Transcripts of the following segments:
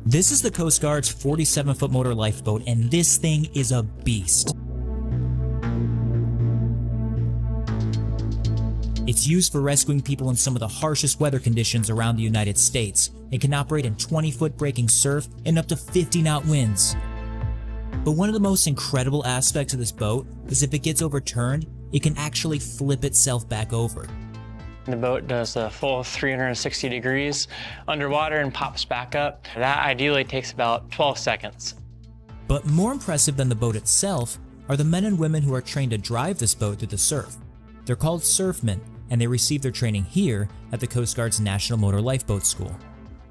This is the Coast Guard's 47-foot motor lifeboat, and this thing is a beast. It's used for rescuing people in some of the harshest weather conditions around the United States. It can operate in 20-foot breaking surf and up to 50-knot winds. But one of the most incredible aspects of this boat is if it gets overturned, it can actually flip itself back over. The boat does a full 360 degrees underwater and pops back up. That ideally takes about 12 seconds. But more impressive than the boat itself are the men and women who are trained to drive this boat through the surf. They're called Surfmen, and they receive their training here at the Coast Guard's National Motor Lifeboat School.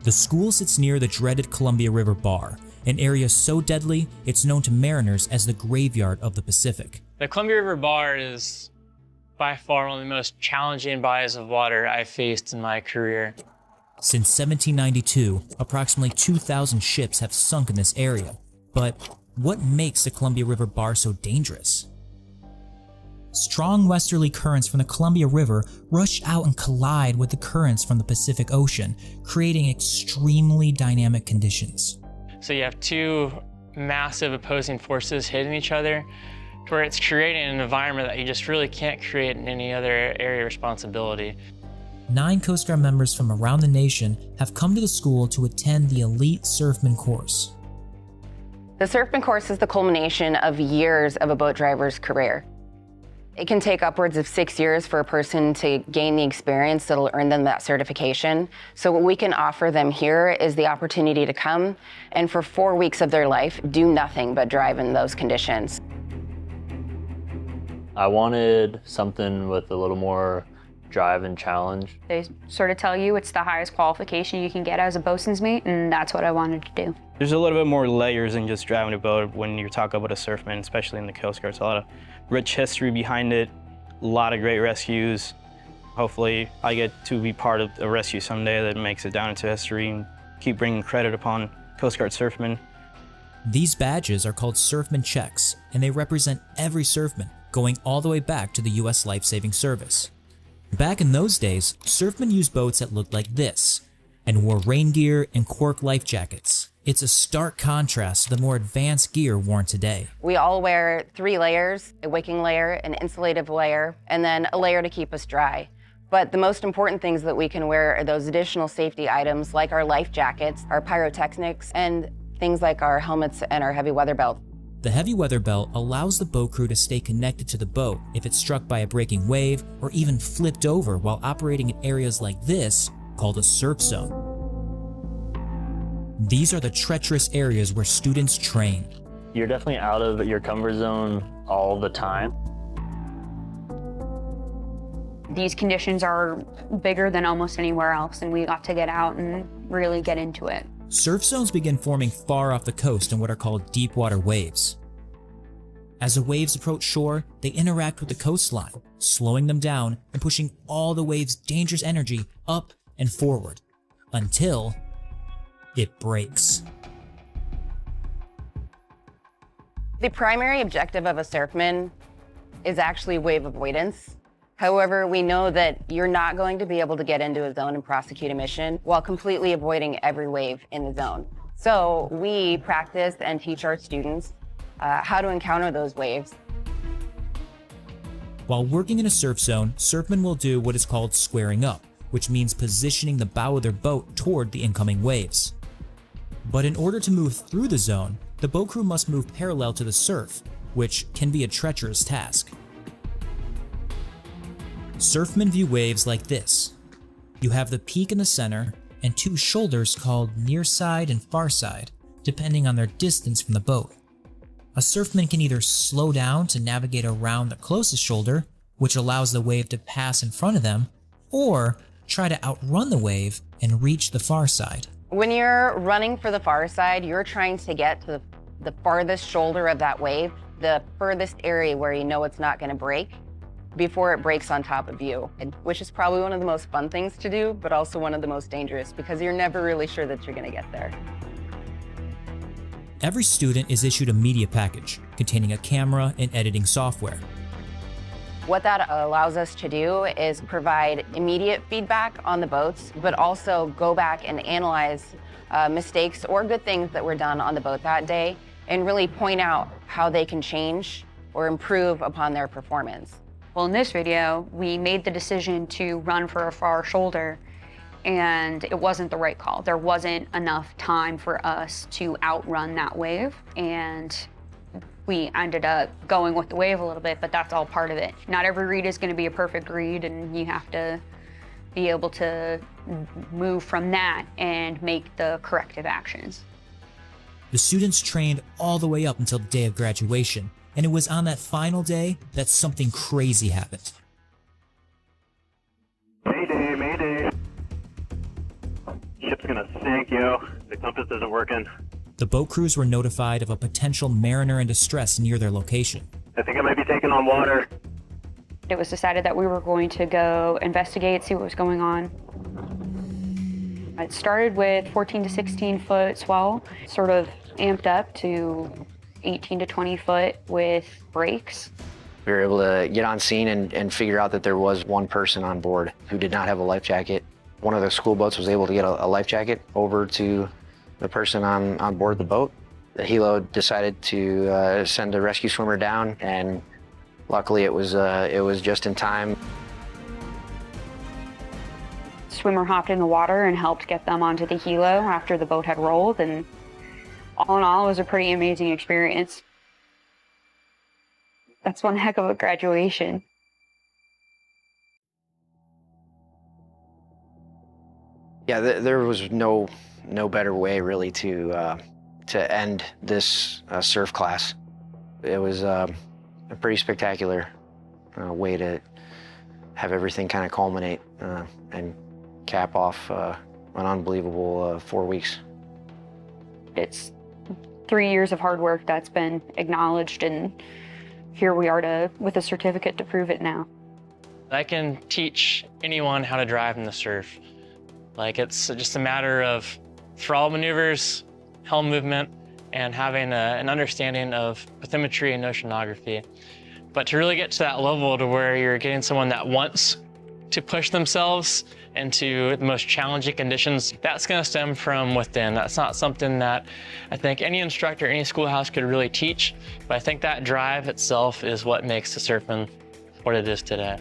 The school sits near the dreaded Columbia River Bar, an area so deadly it's known to mariners as the graveyard of the Pacific. The Columbia River Bar is by far one of the most challenging bodies of water I've faced in my career. Since 1792, approximately 2,000 ships have sunk in this area. But what makes the Columbia River Bar so dangerous? Strong westerly currents from the Columbia River rush out and collide with the currents from the Pacific Ocean, creating extremely dynamic conditions. So you have two massive opposing forces hitting each other, where it's creating an environment that you just really can't create in any other area of responsibility. 9 Coast Guard members from around the nation have come to the school to attend the Elite Surfman Course. The Surfman Course is the culmination of years of a boat driver's career. It can take upwards of 6 years for a person to gain the experience that'll earn them that certification. So what we can offer them here is the opportunity to come and for 4 weeks of their life, do nothing but drive in those conditions. I wanted something with a little more drive and challenge. They sort of tell you it's the highest qualification you can get as a boatswain's mate, and that's what I wanted to do. There's a little bit more layers than just driving a boat when you're talking about a surfman, especially in the Coast Guard. It's a lot of rich history behind it, a lot of great rescues. Hopefully I get to be part of a rescue someday that makes it down into history and keep bringing credit upon Coast Guard surfmen. These badges are called Surfman Checks, and they represent every surfman, going all the way back to the U.S. Life-Saving Service. Back in those days, surfmen used boats that looked like this, and wore rain gear and cork life jackets. It's a stark contrast to the more advanced gear worn today. We all wear 3 layers, a wicking layer, an insulative layer, and then a layer to keep us dry. But the most important things that we can wear are those additional safety items like our life jackets, our pyrotechnics, and things like our helmets and our heavy weather belt. The heavy weather belt allows the boat crew to stay connected to the boat if it's struck by a breaking wave or even flipped over while operating in areas like this, called a surf zone. These are the treacherous areas where students train. You're definitely out of your comfort zone all the time. These conditions are bigger than almost anywhere else, and we got to get out and really get into it. Surf zones begin forming far off the coast in what are called deep water waves. As the waves approach shore, they interact with the coastline, slowing them down and pushing all the wave's dangerous energy up and forward, until it breaks. The primary objective of a surfman is actually wave avoidance. However, we know that you're not going to be able to get into a zone and prosecute a mission while completely avoiding every wave in the zone. So we practice and teach our students how to encounter those waves. While working in a surf zone, surfmen will do what is called squaring up, which means positioning the bow of their boat toward the incoming waves. But in order to move through the zone, the boat crew must move parallel to the surf, which can be a treacherous task. Surfmen view waves like this. You have the peak in the center and 2 shoulders called near side and far side, depending on their distance from the boat. A surfman can either slow down to navigate around the closest shoulder, which allows the wave to pass in front of them, or try to outrun the wave and reach the far side. When you're running for the far side, you're trying to get to the farthest shoulder of that wave, the furthest area where you know it's not going to break, before it breaks on top of you, which is probably one of the most fun things to do, but also one of the most dangerous because you're never really sure that you're going to get there. Every student is issued a media package containing a camera and editing software. What that allows us to do is provide immediate feedback on the boats, but also go back and analyze mistakes or good things that were done on the boat that day and really point out how they can change or improve upon their performance. Well, in this video, we made the decision to run for a far shoulder, and it wasn't the right call. There wasn't enough time for us to outrun that wave, and we ended up going with the wave a little bit, but that's all part of it. Not every read is going to be a perfect read, and you have to be able to move from that and make the corrective actions. The students trained all the way up until the day of graduation, and it was on that final day that something crazy happened. Mayday, mayday. Ship's gonna sink, yo. The compass isn't working. The boat crews were notified of a potential mariner in distress near their location. I think I might be taking on water. It was decided that we were going to go investigate, see what was going on. It started with 14 to 16 foot swell, sort of amped up to 18 to 20 foot with breaks. We were able to get on scene and figure out that there was one person on board who did not have a life jacket. One of the school boats was able to get a life jacket over to the person on board the boat. The helo decided to send a rescue swimmer down, and luckily it was just in time. Swimmer hopped in the water and helped get them onto the helo after the boat had rolled, and all in all, it was a pretty amazing experience. That's one heck of a graduation. Yeah, there was no better way really to end this surf class. It was a pretty spectacular way to have everything kind of culminate and cap off an unbelievable 4 weeks. It's 3 years of hard work that's been acknowledged, and here we are with a certificate to prove it now. I can teach anyone how to drive in the surf. Like, it's just a matter of throttle maneuvers, helm movement, and having an understanding of bathymetry and oceanography. But to really get to that level to where you're getting someone that wants to push themselves into the most challenging conditions, that's going to stem from within. That's not something that I think any instructor, any schoolhouse could really teach, but I think that drive itself is what makes the surfing what it is today.